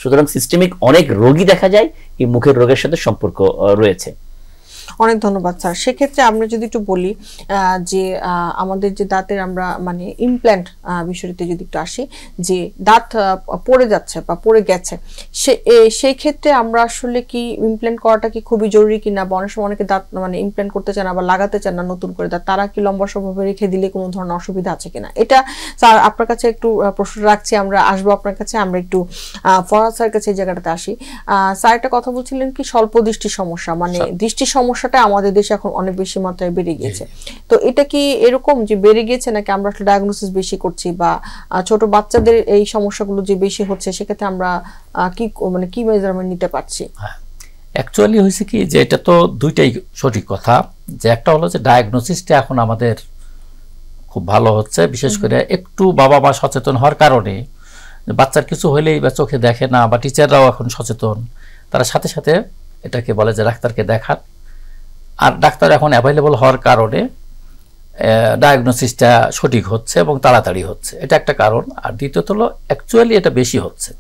সুতরাং সিস্টেমিক অনেক রোগই দেখা যায় এই মুখের রোগের সাথে সম্পর্ক রয়েছে। অনেক ধন্যবাদ স্যার। সেক্ষেত্রে আমরা যদি একটু বলি যে আমাদের যে দাঁতের আমরা মানে ইমপ্ল্যান্ট বিষয়টিতে যদি একটু আসি, যে দাঁত পড়ে যাচ্ছে বা পড়ে গেছে, সেই ক্ষেত্রে আমরা আসলে কি ইমপ্ল্যান্ট করাটা কি খুবই জরুরি কিনা, বা অনেক সময় অনেকে দাঁত মানে ইমপ্ল্যান্ট করতে চান আবার লাগাতে চান না নতুন করে দাঁত, তারা কি লম্বা সময়ভাবে রেখে দিলে কোনো ধরনের অসুবিধা আছে কিনা? এটা স্যার আপনার কাছে একটু প্রশ্ন রাখছি, আমরা আসবো আপনার কাছে, আমরা একটু ফরহাদ স্যারের কাছে এই জায়গাটাতে আসি। স্যার একটা কথা বলছিলেন কি স্বল্প দৃষ্টি সমস্যা, মানে দৃষ্টি সমস্যাটা আমাদের দেশে এখন অনেক বেশি মাত্রায় বেড়ে গিয়েছে। তো এটা কি এরকম যে বেড়ে গিয়েছে নাকি আমরা আসলে ডায়াগনোসিস বেশি করছি, বা ছোট বাচ্চাদের এই সমস্যাগুলো যে বেশি হচ্ছে সেক্ষেত্রে আমরা কি মানে কি মেজারমেন্ট নিতে পারছি? অ্যাকচুয়ালি হয়েছে কি যে এটা তো দুইটাই সঠিক কথা, যে একটা হলো যে ডায়াগনোসিসটা এখন আমাদের খুব ভালো হচ্ছে, বিশেষ করে একটু বাবা মা সচেতন হওয়ার কারণে বাচ্চার কিছু হলেই বা চোখে দেখে না, বা টিচাররাও এখন সচেতন, তারা সাথে সাথে এটাকে বলে যে ডাক্তারকে দেখান। আর ডাক্তার এখন অ্যাভেলেবল হওয়ার কারণে ডায়াগনোসিসটা সঠিক হচ্ছে এবং তাড়াতাড়ি হচ্ছে, এটা একটা কারণ। আর দ্বিতীয়ত হলো অ্যাকচুয়ালি এটা বেশি হচ্ছে।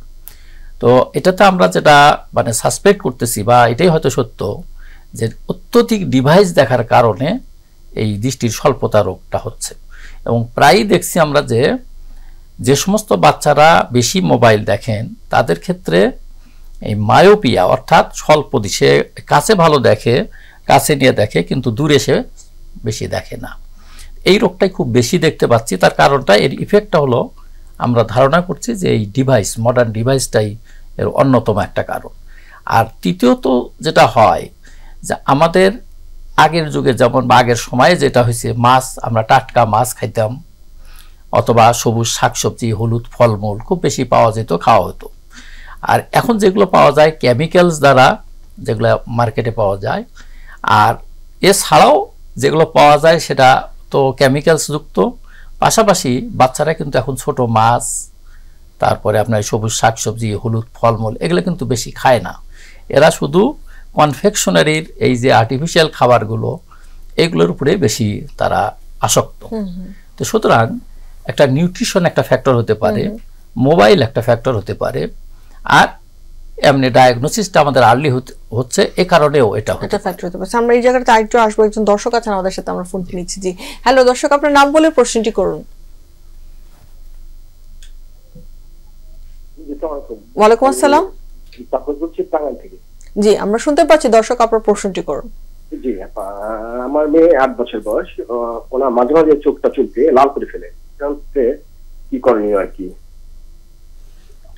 তো এটাতে আমরা যেটা মানে সাসপেক্ট করতেছি, বা এটাই হয়তো সত্য, যে অত্যধিক ডিভাইস দেখার কারণে এই দৃষ্টির স্বল্পতা রোগটা হচ্ছে। এবং প্রায়ই দেখছি আমরা যে সমস্ত বাচ্চারা বেশি মোবাইল দেখেন তাদের ক্ষেত্রে এই মায়োপিয়া অর্থাৎ স্বল্প দিশে, কাছে ভালো দেখে, কাছে নিয়ে দেখে কিন্তু দূরে সে বেশি দেখে না, এই রোগটাই খুব বেশি দেখতে পাচ্ছি। তার কারণটা, এর ইফেক্টটা হলো আমরা ধারণা করছি যে এই ডিভাইস, মডার্ন ডিভাইসটাই এর অন্যতম একটা কারণ। আর তৃতীয়ত যেটা হয় যে আমাদের আগের যুগে যেমন বা আগের সময়ে যেটা হয়েছে, মাছ, আমরা টাটকা মাছ খাইতাম, অথবা সবুজ শাকসবজি, হলুদ ফলমূল খুব বেশি পাওয়া যেত, খাওয়া হতো। আর এখন যেগুলো পাওয়া যায় কেমিক্যালস দ্বারা, যেগুলো মার্কেটে পাওয়া যায়, আর এছাড়াও যেগুলো পাওয়া যায় সেটা তো কেমিক্যালস যুক্ত। পাশাপাশি বাচ্চারা কিন্তু এখন ছোট মাছ, তারপরে আপনার সবুজ শাকসবজি, হলুদ ফলমূল এগুলো কিন্তু বেশি খায় না, এরা শুধু কনফেকশনারির এই যে আর্টিফিশিয়াল খাবারগুলো এগুলোর উপরে বেশি তারা আসক্ত। তো সুতরাং একটা নিউট্রিশন একটা ফ্যাক্টর হতে পারে, মোবাইল একটা ফ্যাক্টর হতে পারে, আর এমনি ডায়াগনোসিসটা আমাদের আর্লি হচ্ছে, এই কারণেও এটা ফ্যাক্টর হতে পারে। আমরা এই জায়গাতে আরেকটু আসবো, একজন দর্শক আছেন আমাদের সাথে, আমরা ফোন নিচ্ছি। জি হ্যালো দর্শক, আপনার নাম বলে প্রশ্নটি করুন। ওয়ালাইকুম আসসালাম। জি আমরা শুনতে পাচ্ছি, দর্শক আপনার প্রশ্নটি করুন। জি আমার মেয়ে 8 বছর বয়স, ওনার মাঝে মাঝে চোখটা চুলকে লাল করে ফেলে, কি করণীয় আর কি?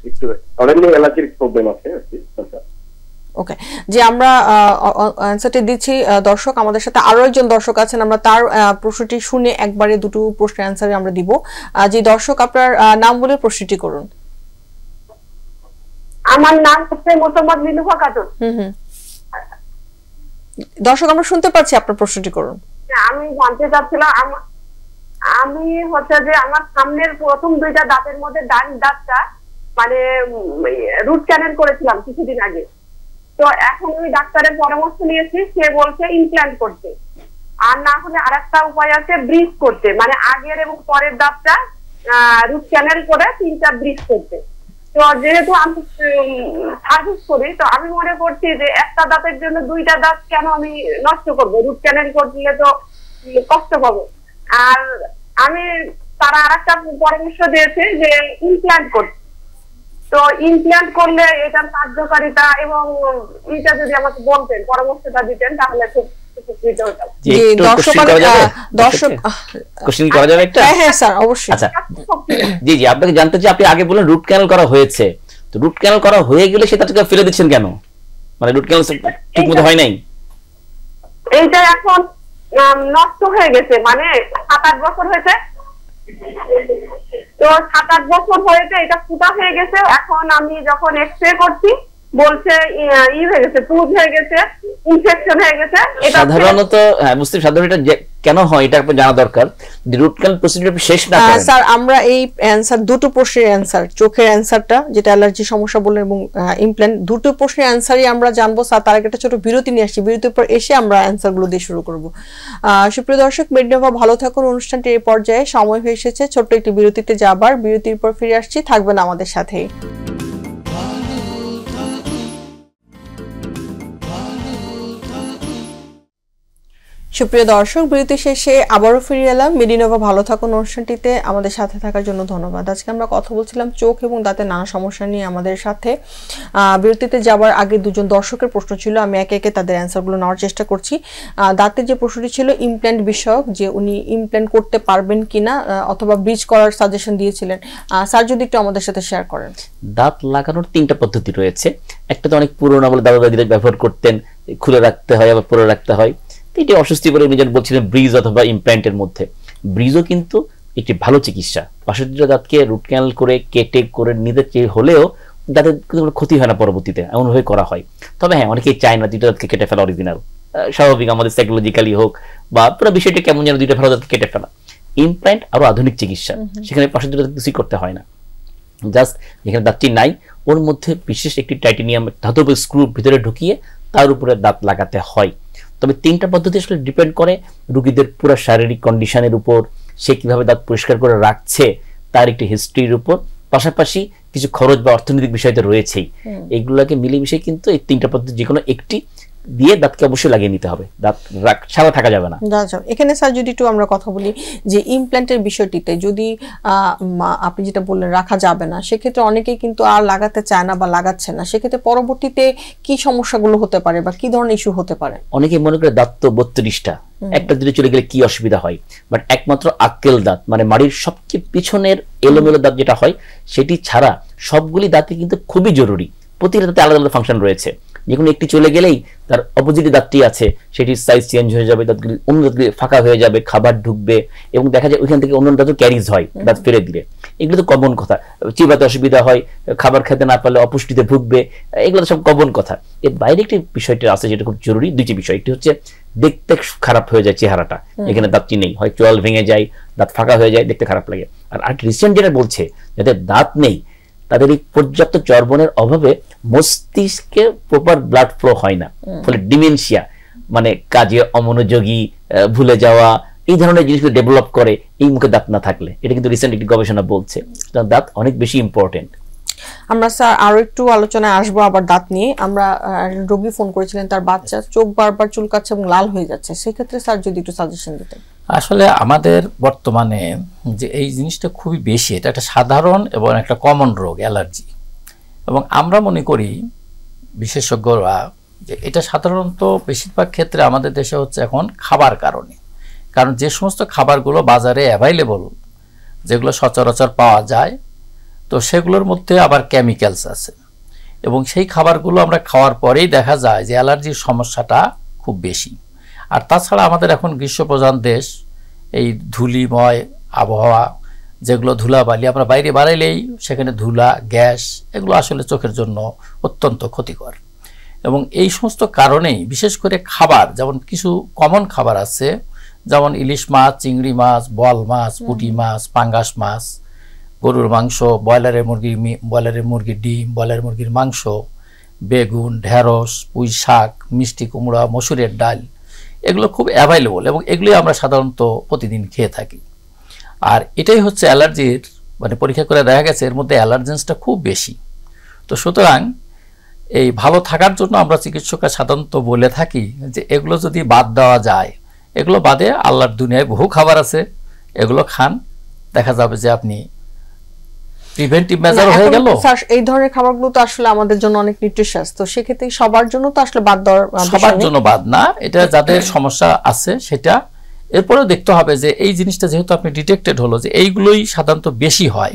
একটু অলরেডি অ্যালার্জির প্রবলেম আছে আর কি। ওকে, যে আমরা অ্যানসারটি দিচ্ছি। দর্শক আমাদের সাথে আরো একজন দর্শক আছেন, আমরা তার প্রশ্নটি শুনে একবারে দুটো প্রশ্নের অ্যানসার আমরা দিব। যে দর্শক আপনার নাম বলে প্রশ্নটি করুন। আমার নাম হচ্ছে মোহাম্মদ লিলুফা খাতুন। দর্শক আমরা শুনতে পাচ্ছি, আপনার প্রশ্নটি করুন। আমি জানতে চাচ্ছিলাম, আমি হচ্ছে যে আমার সামনের প্রথম দুইটা দাঁতের মধ্যে ডান দাঁতটা মানে রুট ক্যানেল করেছিলাম কিছুদিন আগে। তো এখন আমি ডাক্তারের পরামর্শ নিয়েছি, সে বলছে ইমপ্ল্যান্ট করতে, আর না হলে আরেকটা উপায় আছে ব্রিজ করতে, মানে আগের এবং পরের দাঁতটা রুট ক্যানেল করে 3টা ব্রিজ করতে। তো যেহেতু আমি সার্ভিস করি, তো আমি মনে করছি যে একটা দাঁতের জন্য 2টা দাঁত কেন আমি নষ্ট করবো, রুট ক্যানেল করলে তো কষ্ট পাবো। আর আমি তারা আরেকটা পরামর্শ দিয়েছে যে ইমপ্ল্যান্ট করতে। তো ইমপ্ল্যান্ট করলে এটার কার্যকারিতা এবং এটা যদি আমাকে বলতেন, পরামর্শটা দিতেন, তাহলে খুব উপকৃত হতাম। জি জি, আপনাকে জানতে চাই, আপনি আগে বললেন রুট ক্যানেল করা হয়েছে, তো রুট ক্যানেল করা হয়ে গেলে সেটাকে ফেলে দিচ্ছেন কেন? মানে রুট ক্যানেল ঠিকমতো হয় নাই? এইটা এখন নষ্ট হয়ে গেছে, মানে 7-8 বছর হয়েছে। তো 7-8 বছর হয়েছে, এটা ফুটা হয়ে গেছে। এখন আমি যখন এক্সরে করছি, বলছে হয়ে গেছে, পুজ হয়ে গেছে, ইনফেকশন হয়ে গেছে। সাধারণত মুসলিম সাধারণত এটা কেন হয় এটা আপনার জানা দরকার। রুট ক্যানাল প্রসিডিউর শেষ না করেন স্যার, আমরা এই অ্যানসার দুটো প্রশ্নের অ্যানসার, চোখের অ্যানসারটা যেটা অ্যালার্জি সমস্যা বললেন এবং ইমপ্ল্যান্ট, দুটো প্রশ্নের অ্যানসারই আমরা জানবো স্যার। তার আগে একটা ছোট বিরতি নিয়ে আসছি, বিরতির পর এসে আমরা অ্যানসারগুলো দিয়ে শুরু করব। সুপ্রিয় দর্শক, মেডিনোভা ভালো থাকুন অনুষ্ঠানটির এই পর্যায়ে সময় হয়ে এসেছে ছোট্ট একটি বিরতিতে যাবার। বিরতির পর ফিরে আসছি, থাকবেন আমাদের সাথেই। সুপ্রিয় দর্শক, বিরতি শেষে আবারও ফিরে এলাম মেডিনোভা ভালো থাকুন অনুষ্ঠানটিতে। আমাদের সাথে থাকার জন্য ধন্যবাদ। আজকে আমরা কথা বলছিলাম চোখ এবং দাঁতের নানা সমস্যা নিয়ে। আমাদের সাথে বিরতিতে যাবার আগে দুজন দর্শকের প্রশ্ন ছিল, আমি একে একে তাদের অ্যান্সারগুলো নেওয়ার চেষ্টা করছি। দাঁতের যে প্রশ্নটি ছিল ইমপ্ল্যান্ট বিষয়ক, যে উনি ইমপ্ল্যান্ট করতে পারবেন কিনা অথবা ব্রিজ করার সাজেশন দিয়েছিলেন, স্যার যদি একটু আমাদের সাথে শেয়ার করেন। দাঁত লাগানোর 3টা পদ্ধতি রয়েছে। একটা তো অনেক পুরোনো বলে দাদা দাদিরা ব্যবহার করতেন, খুলে রাখতে হয় আবার পরে রাখতে হয়। এটি অস্বস্তি বলে নিজের বলছিলেন ব্রিজ অথবা ইমপ্ল্যান্টের মধ্যে। ব্রিজও কিন্তু একটি ভালো চিকিৎসা। পাশের দুটো দাঁতকে রুট ক্যানাল করে কেটে করে নিতে চেয়ে হলেও দাঁতের কোনো ক্ষতি হয় না পরবর্তীতে, এমনভাবে করা হয়। তবে হ্যাঁ, অনেকেই চায় না দুটো দাঁতকে কেটে ফেলা অরিজিনাল, স্বাভাবিক আমাদের সাইকোলজিক্যালি হোক বা পুরো বিষয়টা কেমন যেন দুইটা ভালো দাঁতকে কেটে ফেলা। ইমপ্ল্যান্ট আরো আধুনিক চিকিৎসা, সেখানে পাশের দুটো কিছুই করতে হয় না, জাস্ট যেখানে দাঁতটি নাই ওর মধ্যে বিশেষ একটি টাইটেনিয়াম ধাতব স্ক্রু ভিতরে ঢুকিয়ে তার উপরে দাঁত লাগাতে হয়। তবে 3টা পদ্ধতি আসলে ডিপেন্ড করে রোগীদের পুরো শারীরিক কন্ডিশনের উপর, সে কিভাবে দাঁত পরিষ্কার করে রাখছে তার একটি হিস্ট্রির উপর, পাশাপাশি কিছু খরচ বা অর্থনৈতিক বিষয় তো রয়েছেই। এগুলোকে মিলেমিশে কিন্তু এই 3টা পদ্ধতি যে কোনো একটি দিয়ে দাঁতকে অবশ্যই লাগিয়ে নিতে হবে, দাঁত সাদা থাকা যাবে না। এখানে স্যার যদি একটু আমরা কথা বলি যে ইমপ্ল্যান্টের বিষয়টিতে, যদি আপনি যেটা বললেন রাখা যাবে না, সেক্ষেত্রে অনেকেই কিন্তু আর লাগাতে চায় না বা লাগাচ্ছে না, সেক্ষেত্রে পরবর্তীতে কি সমস্যাগুলো হতে পারে বা কি ধরনের ইস্যু হতে পারে? অনেকে মনে করে দাঁত তো 32টা, একটা দিকে চলে গেলে কি অসুবিধা হয়, বাট একমাত্র আক্কেল দাঁত মানে মাড়ির সবচেয়ে পিছনের এলোমেলো দাঁত যেটা হয় সেটি ছাড়া সবগুলি দাঁতই কিন্তু খুবই জরুরি। প্রতিটা দাঁতে আলাদা আলাদা ফাংশন রয়েছে। যেকোনো একটি চলে গেলেই তার অপোজিট দাঁতটি আছে সেটির সাইজ চেঞ্জ হয়ে যাবে, দাঁতগুলি অন্য দাঁতগুলি ফাঁকা হয়ে যাবে, খাবার ঢুকবে এবং দেখা যায় ওইখান থেকে অন্য দাঁতও ক্যারিজ হয় দাঁত ফেলে দিলে। এগুলো তো কমন কথা। চিবাতে অসুবিধা হয়, খাবার খেতে না পারলে অপুষ্টিতে ভুগবে, এগুলো তো সব কমন কথা। এর বাইরে একটি বিষয়টা আছে যেটা খুব জরুরি, দুইটি বিষয়। একটি হচ্ছে দেখতে খারাপ হয়ে যায় চেহারাটা, এখানে দাঁতটি নেই, হয় চোয়াল ভেঙে যায়, দাঁত ফাঁকা হয়ে যায়, দেখতে খারাপ লাগে। আর রিসেন্ট যেটা বলছে যাদের দাঁত নেই তাদের এই পর্যাপ্ত চর্বণের অভাবে মস্তিষ্কে প্রপার ব্লাড ফ্লো হয় না, ফলে ডিমেনশিয়া মানে কাজে অমনোযোগী, ভুলে যাওয়া, এই ধরনের জিনিসগুলো ডেভেলপ করে এই মুখে দাঁত না থাকলে। এটা কিন্তু রিসেন্ট একটি গবেষণা বলছে দাঁত অনেক বেশি ইম্পর্টেন্ট। আমরা স্যার আরো একটু আলোচনায় আসবো আবার দাঁত নিয়ে। আমরা রোগী ফোন করেছিলেন, তার বাচ্চা চোখ বারবার চুলকাচ্ছে এবং লাল হয়ে যাচ্ছে, সেক্ষেত্রে স্যার যদি একটু সাজেশন দিতেন। আসলে আমাদের বর্তমানে যে এই জিনিসটা খুবই বেশি, এটা একটা সাধারণ এবং একটা কমন রোগ অ্যালার্জি, এবং আমরা মনে করি বিশেষজ্ঞরা যে এটা সাধারণত বেশিরভাগ ক্ষেত্রে আমাদের দেশে হচ্ছে এখন খাবার কারণে। কারণ যে সমস্ত খাবারগুলো বাজারে অ্যাভাইলেবল, যেগুলো সচরাচর পাওয়া যায়, তো সেগুলোর মধ্যে আবার কেমিক্যালস আছে, এবং সেই খাবারগুলো আমরা খাওয়ার পরেই দেখা যায় যে অ্যালার্জির সমস্যাটা খুব বেশি। আর তাছাড়া আমাদের এখন গ্রীষ্মপ্রধান দেশ, এই ধুলিময় আবহাওয়া, যেগুলো ধুলাবালি আমরা বাইরে বাড়াইলেই সেখানে ধুলা, গ্যাস, এগুলো আসলে চোখের জন্য অত্যন্ত ক্ষতিকর। এবং এই সমস্ত কারণেই বিশেষ করে খাবার, যেমন কিছু কমন খাবার আছে, যেমন ইলিশ মাছ, চিংড়ি মাছ, বোয়াল মাছ, পুঁটি মাছ, পাঙ্গাস মাছ, গরুর মাংস, ব্রয়লারের মুরগির ডিম, ব্রয়লার মুরগির মাংস, বেগুন, ঢেঁড়স, পুঁই শাক, মিষ্টি কুমড়া, মসুরের ডাল, এগুলো খুব অ্যাভাইলেবল এবং এগুলোই আমরা সাধারণত প্রতিদিন খেয়ে থাকি। আর এটাই হচ্ছে অ্যালার্জির, মানে পরীক্ষা করে দেখা গেছে এর মধ্যে অ্যালার্জেন্সটা খুব বেশি। তো সুতরাং এই ভালো থাকার জন্য আমরা চিকিৎসকরা সাধারণত বলে থাকি যে এগুলো যদি বাদ দেওয়া যায়, এগুলো বাদে আল্লাহর দুনিয়ায় বহু খাবার আছে, এগুলো খান, দেখা যাবে যে আপনি প্রিভেন্টিভ মেজার হয়ে গেল। স্যার এই ধরনের খাবারগুলো তো আসলে আমাদের জন্য অনেক নিউট্রিশাস, তো সেক্ষেত্রে সবার জন্য তো আসলে বাদ দেওয়ার, সবার জন্য বাদ না, এটা যাদের সমস্যা আছে সেটা। এরপরেও দেখতে হবে যে এই জিনিসটা যেহেতু আপনি ডিটেক্টেড হলো যে এইগুলোই সাধারণত বেশি হয়,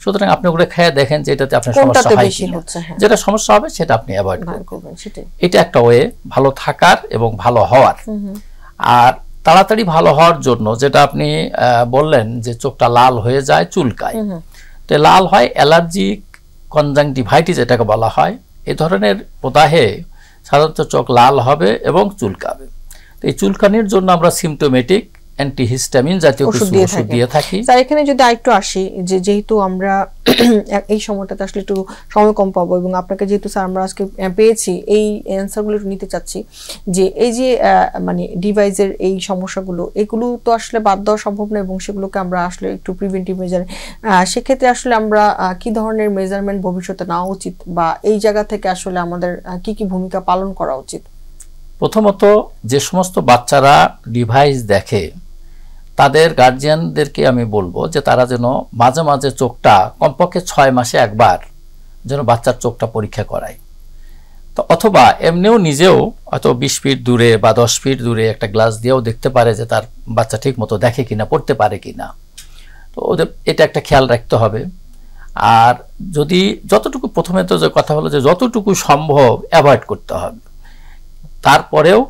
সুতরাং আপনি ওগুলো খেয়ে দেখেন যে এটাতে আপনার সমস্যা হয় কিনা। যেটা সমস্যা হবে সেটা আপনি অ্যাভয়েড করবেন। এটা একটা ওয়ে ভালো থাকার এবং ভালো হওয়ার। আর তাড়াতাড়ি ভালো হওয়ার জন্য যেটা আপনি বললেন যে চোখটা লাল হয়ে যায়, চুলকায়, তো লাল হয় অ্যালার্জিক কনজাংটিভাইটিস এটাকে বলা হয়, এই ধরনের প্রদাহে সাধারণত চোখ লাল হবে এবং চুলকাবে। তো এই চুলকানির জন্য আমরা সিমটোমেটিক অ্যান্টিহিস্টামিন জাতীয় কিছু ওষুধ দিয়ে থাকি। স্যার এখানে যদি আরেকটু আসি, যে যেহেতু আমরা এই সময়টাতে আসলে একটু সময় কম পাবো এবং আপনাকে যেহেতু স্যার আমরা আজকে পেয়েছি, এই অ্যান্সারগুলো নিতে চাচ্ছি যে এই যে মানে ডিভাইসের এই সমস্যাগুলো, এগুলো তো আসলে বাদ দেওয়া সম্ভব না এবং সেগুলোকে আমরা আসলে একটু প্রিভেন্টিভ মেজার, সেক্ষেত্রে আসলে আমরা কি ধরনের মেজারমেন্ট ভবিষ্যতে নেওয়া উচিত বা এই জায়গা থেকে আসলে আমাদের কি কি ভূমিকা পালন করা উচিত? প্রথমত, যে সমস্ত বাচ্চারা ডিভাইস দেখে তাদের গার্জিয়ানদেরকে আমি বলবো যে তারা যেন মাঝে মাঝে চোখটা কমপক্ষে 6 মাসে একবার যেন বাচ্চার চোখটা পরীক্ষা করায়। তো অথবা এমনিও নিজেও হয়তো 20 ফিট দূরে বা 10 ফিট দূরে একটা গ্লাস দিয়েও দেখতে পারে যে তার বাচ্চা ঠিক মতো দেখে কিনা, পড়তে পারে কিনা। তো ওদের এটা একটা খেয়াল রাখতে হবে। আর যদি যতটুকু, প্রথমে তো যে কথা হলো যে যতটুকু সম্ভব অ্যাভয়েড করতে হবে, তারপরেও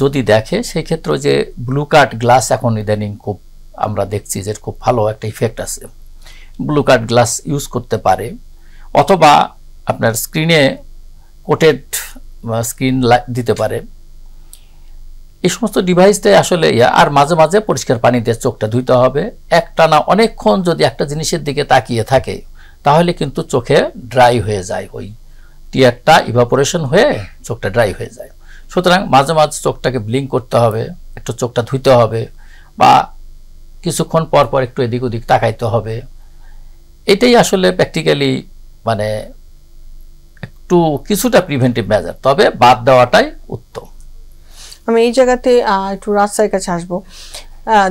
যদি দেখে সেই ক্ষেত্রে যে ব্লু কাট গ্লাস এখন ইদানিং খুব আমরা দেখছি যে খুব ভালো একটা ইফেক্ট আছে, ব্লু কাট গ্লাস ইউজ করতে পারে। অথবা আপনার স্ক্রিনে কোটেড স্ক্রিন দিতে পারে। এই সমস্ত ডিভাইসটাই আসলে আর মাঝে মাঝে পরিষ্কার পানি দিয়ে চোখটা ধুইতে হবে। একটানা অনেকক্ষণ যদি একটা জিনিসের দিকে তাকিয়ে থাকে তাহলে কিন্তু চোখে ড্রাই হয়ে যায়, ওই টিয়ারটা ইভাপোরেশন হয়ে চোখটা ড্রাই হয়ে যায়। সুতরাং মাঝে মাঝে চোখটাকে ব্লিঙ্ক করতে হবে, একটু চোখটা ধুইতে হবে বা কিছুক্ষণ পর পর একটু এদিক ওদিক তাকাইতে হবে। এটাই আসলে প্র্যাকটিক্যালি মানে একটু কিছুটা প্রিভেন্টিভ মেজার, তবে বাদ দেওয়াটাই উত্তম। আমি এই জায়গাতে একটু রাজশাহীর কাছে আসবো।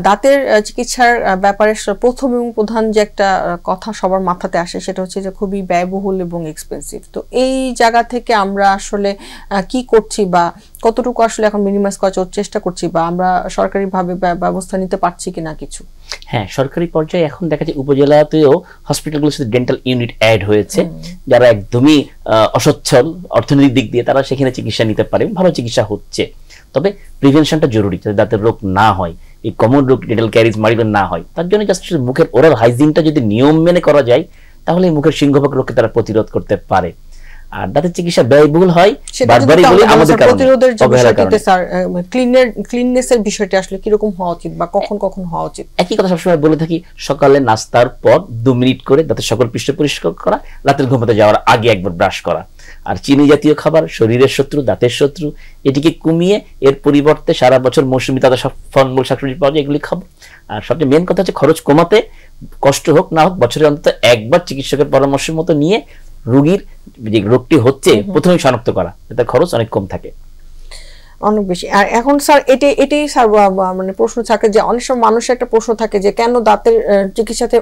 দাঁতের চিকিৎসার ব্যাপারে প্রথম এবং প্রধান যে একটা কথা সবার মাথাতে আসে সেটা হচ্ছে যে খুবই ব্যয়বহুল এবং এক্সপেন্সিভ। তো এই জায়গা থেকে আমরা আসলে কি করছি বা কতটুকু আসলে এখন মিনিমাইজ করার চেষ্টা করছি বা আমরা সরকারিভাবে ব্যবস্থা নিতে পারছি কিনা কিছু? হ্যাঁ, সরকারি পর্যায়ে এখন দেখা যায় উপজেলাতেও হসপিটালগুলোর সাথে ডেন্টাল ইউনিট অ্যাড হয়েছে, যারা একদমই অসচ্ছল অর্থনৈতিক দিক দিয়ে তারা সেখানে চিকিৎসা নিতে পারে, ভালো চিকিৎসা হচ্ছে। তবে প্রিভেনশনটা জরুরি, যাতে দাঁতের রোগ না হয়, এই কমন রোগ ডেন্টাল ক্যারিজ মাইগ্রেন না হয়। তার জন্য জাস্ট মুখের ওরাল হাইজিনটা যদি নিয়ম মেনে করা যায় তাহলে মুখের সিংহভাগ রোগকে তারা প্রতিরোধ করতে পারে। আর দাঁতের চিকিৎসা ব্যয়বহুল হয়, বারবারই বলি আমাদের প্রতিরোধের যে বিষয়টিতে স্যার ক্লিননেসের বিষয়টা আসলে কি রকম হওয়া উচিত বা কখন কখন হওয়া উচিত? একই কথা সবসময় বলে থাকি, সকালে নাস্তার পর 2 মিনিট করে দাঁতের সকল পৃষ্ঠ পরিষ্কার করা, রাতের ঘুমাতে যাওয়ার আগে একবার ব্রাশ করা। আর চিনি জাতীয় খাবার শরীরের শত্রু, দাঁতের শত্রু, এটিকে কমিয়ে এর পরিবর্তে সারা বছর মৌসুমী তাজা সব ফলমূল শাকসবজি পাওয়া যায়, এগুলি খাবো। আর সবচেয়ে মেন কথা হচ্ছে খরচ কমাতে, কষ্ট হোক না হোক বছরে অন্তত একবার চিকিৎসকের পরামর্শ মতো নিয়ে রোগীর যে রোগটি হচ্ছে প্রথমেই শনাক্ত করা, যাতে খরচ অনেক কম থাকে। অনেক বেশি। আর এখন স্যার এটাই স্যার মানে প্রশ্ন থাকে যে অনেক সময় মানুষের একটা প্রশ্ন থাকে যে কেন দাঁতের চিকিৎসাতে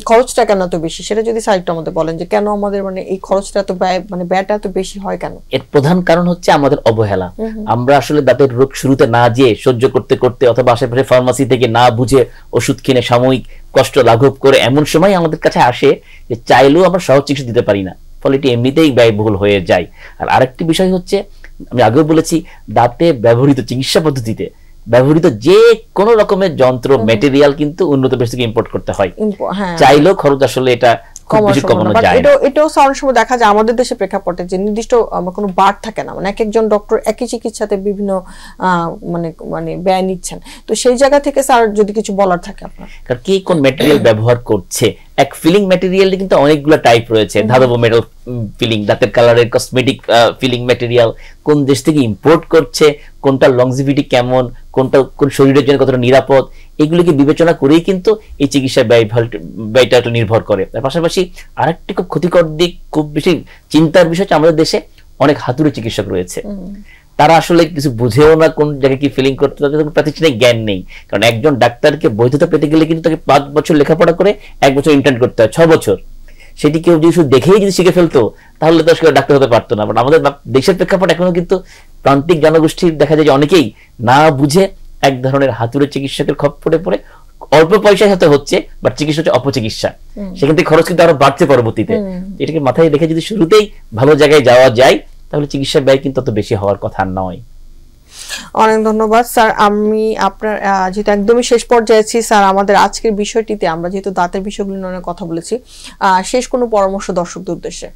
খরচটা কেন এত বেশি, সেটা যদি স্যার একটু আমাদের বলেন যে কেন আমাদের মানে এই খরচটা এত ব্যয়, মানে ব্যয়টা এত বেশি হয় কেন? এর প্রধান কারণ হচ্ছে আমাদের অবহেলা। আমরা আসলে দাঁতের রোগ শুরুতে না যেয়ে সহ্য করতে করতে অথবা আশেপাশে ফার্মাসি থেকে না বুঝে ওষুধ কিনে সাময়িক কষ্ট লাঘব করে এমন সময় আমাদের কাছে আসে যে চাইলেও আমরা সহজ চিকিৎসা দিতে পারি না, ফলে এটি এমনিতেই ব্যয়বহুল হয়ে যায়। আর আরেকটি বিষয় হচ্ছে, আমি আগেও বলেছি, দাঁতে ব্যবহৃত চিকিৎসা পদ্ধতিতে ব্যবহৃত যে কোনো রকমের যন্ত্র ম্যাটেরিয়াল কিন্তু উন্নত দেশ থেকে ইম্পোর্ট করতে হয়। চাইলেও খরচ আসলে এটা এটাও অনেক সময় দেখা যায় আমাদের দেশে প্রেক্ষাপটে যে নির্দিষ্ট কোনো বার থাকে না, মানে এক একজন ডক্টর একই চিকিৎসাতে বিভিন্ন মানে ব্যয় নিচ্ছেন। তো সেই জায়গা থেকে স্যার যদি কিছু বলার থাকে আপনার, কে কোন ম্যাটেরিয়াল ব্যবহার করছে। এক ফিলিং ম্যাটেরিয়ালের কিন্তু অনেকগুলো টাইপ রয়েছে, ধাতব মেটাল ফিলিং, দাঁতের কালারের কসমেটিক ফিলিং ম্যাটেরিয়াল, কোন দেশ থেকে ইম্পোর্ট করছে, কোনটা লংজিভিটি কেমন, কোনটা কোন শরীরের জন্য কতটা নিরাপদ, এগুলিকে বিবেচনা করেই কিন্তু এই চিকিৎসা ব্যয়টা নির্ভর করে। তার পাশাপাশি আরেকটি খুব ক্ষতিকর দিক, খুব বেশি চিন্তার বিষয় হচ্ছে আমাদের দেশে অনেক হাতুড়ে চিকিৎসক রয়েছে, তারা আসলে কিছু বুঝেও না কোন জায়গায় কি ফিলিং করতে, তাদের প্রাতিষ্ঠানিক জ্ঞান নেই। কারণ একজন ডাক্তারকে বৈধতা পেতে গেলে কিন্তু তাকে 5 বছর লেখাপড়া করে 1 বছর ইন্টার্ন করতে হয়, 6 বছর। সেটি কেউ যদি শুধু দেখেই যদি শিখে ফেলতো তাহলে তো আসলে ডাক্তার হতে পারতো না। বাট আমাদের দেশের প্রেক্ষাপট এখনো কিন্তু প্রান্তিক জনগোষ্ঠীর দেখা যায় যে অনেকেই না বুঝে এক ধরনের হাতুড়ে চিকিৎসকের খপ্পরে পড়ে অল্প পয়সার সাথে হচ্ছে, বাট চিকিৎসা হচ্ছে অপচিকিৎসা, সেখান থেকে খরচ কিন্তু আরো বাড়ছে পরবর্তীতে। এটাকে মাথায় রেখে যদি শুরুতেই ভালো জায়গায় যাওয়া যায় তাহলে চিকিৎসার ব্যয় কিন্তু অত বেশি হওয়ার কথা নয়। অনেক ধন্যবাদ স্যার। আমি আপনার যেহেতু একদমই শেষ পর্যায়ে আছি স্যার, আমাদের আজকের বিষয়টিতে আমরা যেহেতু দাঁতের বিষয়গুলো নিয়ে অনেক কথা বলেছি, শেষ কোনো পরামর্শ দর্শকদের উদ্দেশ্যে?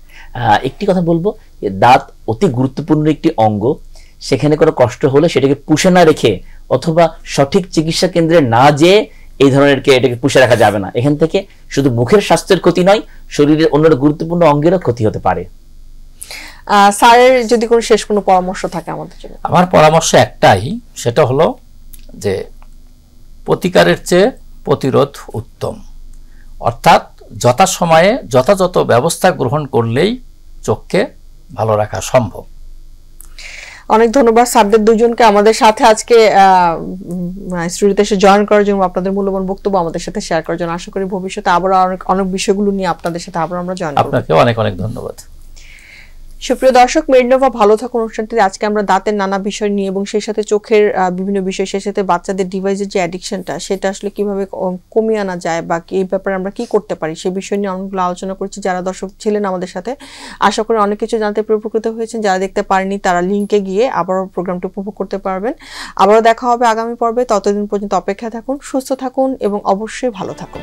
একটি কথা বলবো, দাঁত অতি গুরুত্বপূর্ণ একটি অঙ্গ। সেখানে কোনো কষ্ট হলে সেটাকে পুষে না রেখে অথবা সঠিক চিকিৎসা কেন্দ্রে না যেয়ে এই ধরনের এটাকে পুষে রাখা যাবে না। এখান থেকে শুধু মুখের স্বাস্থ্যের ক্ষতি নয়, শরীরের অন্য গুরুত্বপূর্ণ অঙ্গেরও ক্ষতি হতে পারে। স্যারের যদি কোনো শেষ কোনো পরামর্শ থাকে আমাদের জন্য? আমার পরামর্শ একটাই, সেটা হলো যে প্রতিকারের চেয়ে প্রতিরোধ উত্তম। অর্থাৎ যথাসময়ে যথাযথ ব্যবস্থা গ্রহণ করলেই চোখকে ভালো রাখা সম্ভব। অনেক ধন্যবাদ স্যারদের দুজনকে আমাদের সাথে আজকে স্টুডিওতে এসে জয়েন করার জন্য, আপনাদের মূল্যবান বক্তব্য আমাদের সাথে শেয়ার করার জন্য। আশা করি ভবিষ্যতে আবার অনেক বিষয়গুলো নিয়ে আপনাদের সাথে আবার আমরা জয়েন করব। আপনাকে অনেক অনেক ধন্যবাদ। সুপ্রিয় দর্শক, মেডিনোভা ভালো থাকুন অনুষ্ঠানটিতে আজকে আমরা দাঁতের নানা বিষয় নিয়ে এবং সেই সাথে চোখের বিভিন্ন বিষয়, সেই সাথে বাচ্চাদের ডিভাইসের যে অ্যাডিকশনটা সেটা আসলে কিভাবে কমিয়ে আনা যায় বা এই ব্যাপারে আমরা কি করতে পারি সেই বিষয় নিয়ে অনেকগুলো আলোচনা করছি। যারা দর্শক ছিলেন আমাদের সাথে, আশা করি অনেক কিছু জানতে উপকৃত হয়েছেন। যারা দেখতে পারেনি তারা লিঙ্কে গিয়ে আবারও প্রোগ্রামটি উপভোগ করতে পারবেন। আবারও দেখা হবে আগামী পর্বে। ততদিন পর্যন্ত অপেক্ষায় থাকুন, সুস্থ থাকুন এবং অবশ্যই ভালো থাকুন।